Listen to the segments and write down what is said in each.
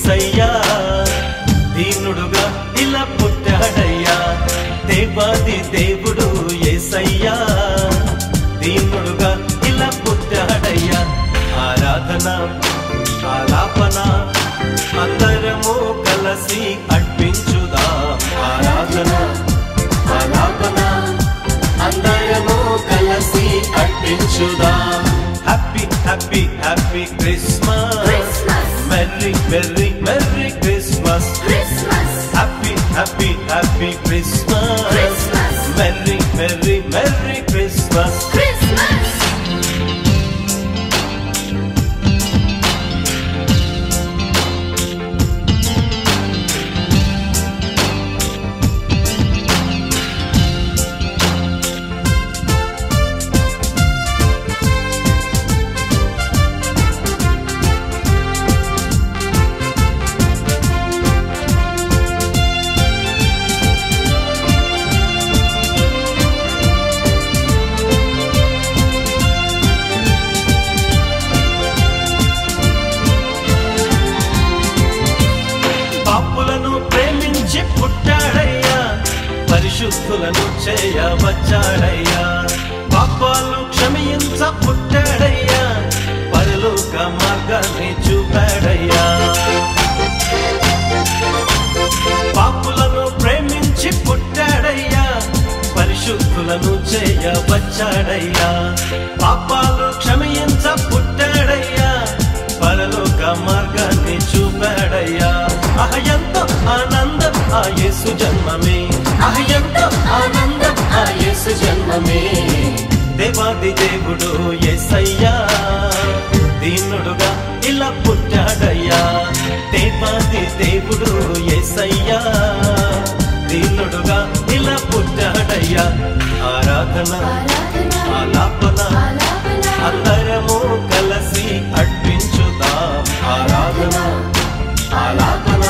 యేసయ్యా దీనుడుగా ఇలా పుట్టాడయ్యా దేవాది దేవుడు యేసయ్యా దీనుడుగా ఇలా పుట్టాడయ్యా ఆరాధన ఆలాపన అందరము కలిసి అర్పించుదాం ఆరాధన ఆలాపన అందరము కలిసి అర్పించుదాం happy happy happy Christmas merry merry merry Christmas happy happy happy Christmas merry merry merry Christmas పాపులను ప్రేమించి పుట్టాడయ్యా పరిశుద్ధులను చేయవచ్చాడయ్యా పాపాలు క్షమించ పుట్టాడయ్యా పరలోక మార్గాన్ని చూపాడయ్యా పాపులను ప్రేమించి పుట్టాడయ్యా పరిశుద్ధులను చేయవచ్చాడయ్యా పాపాలు క్షమించ పుట్టాడయ్యా పరలోక మార్గాన్ని చూపాడయ్యా ఎంతో ఆనందం ఆ యేసు జన్మమే ఎంతో ఆనందం ఆ యేసు జన్మమే దేవాది దేవుడు యేసయ్యా దీనుడుగా ఇలా పుట్టాడయ్యా దేవాది దేవుడు యేసయ్యా దీనుడుగా ఇలా పుట్టాడయ్యా ఆరాధన ఆలాపన అందరము కలిసి అర్పించుదాం ఆరాధన ఆలాపన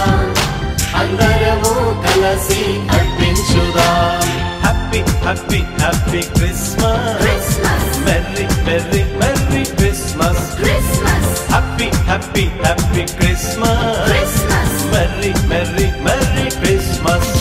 అందరము కలిసి అర్పించుదాం happy happy happy Christmas merry merry merry Christmas happy happy happy Christmas merry merry merry Christmas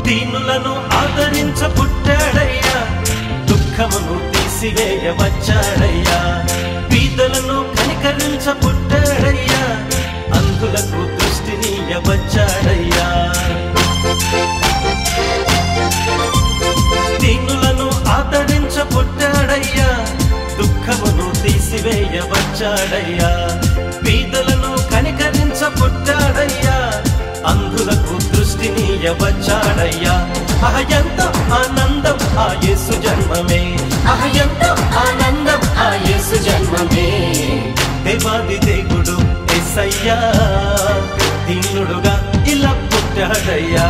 దీనులను ఆదరించ పుట్టాడయ్యా దుఃఖమును తీసివేయవచ్చాడయ్యా పీదలను కనికరించ పుట్టాడయ్యా అంధులకు దృష్టినియవచ్చాడయ్యా దీనులను ఆదరించ పుట్టాడయ్యా దుఃఖమును తీసివేయవచ్చాడయ్యా పీదలను కనికరించ పుట్టాడయ్యా అంధులకు దృష్టినియవచ్చాడయ్యా ఎంతో ఆనందం ఆ యేసు జన్మమే ఎంతో ఆనందం ఆ యేసు జన్మమే దేవాది దేవుడు యేసయ్యా దీనుడుగా ఇలా పుట్టాడయ్యా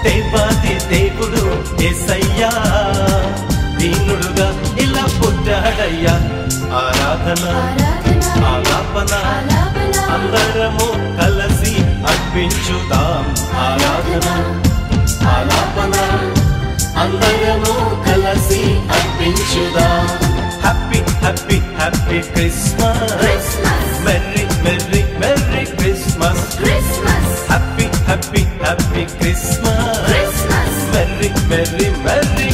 దేవాది దేవుడు యేసయ్యా దీనుడుగా ఇలా పుట్టాడయ్యా ఆరాధన ఆలాపన అందరము కలిసి అర్పించుదాం ఆరాధన ఆలాపన అందరము కలిసి అర్పించుదాం happy happy happy Christmas merry merry merry Christmas happy happy happy Christmas merry merry merry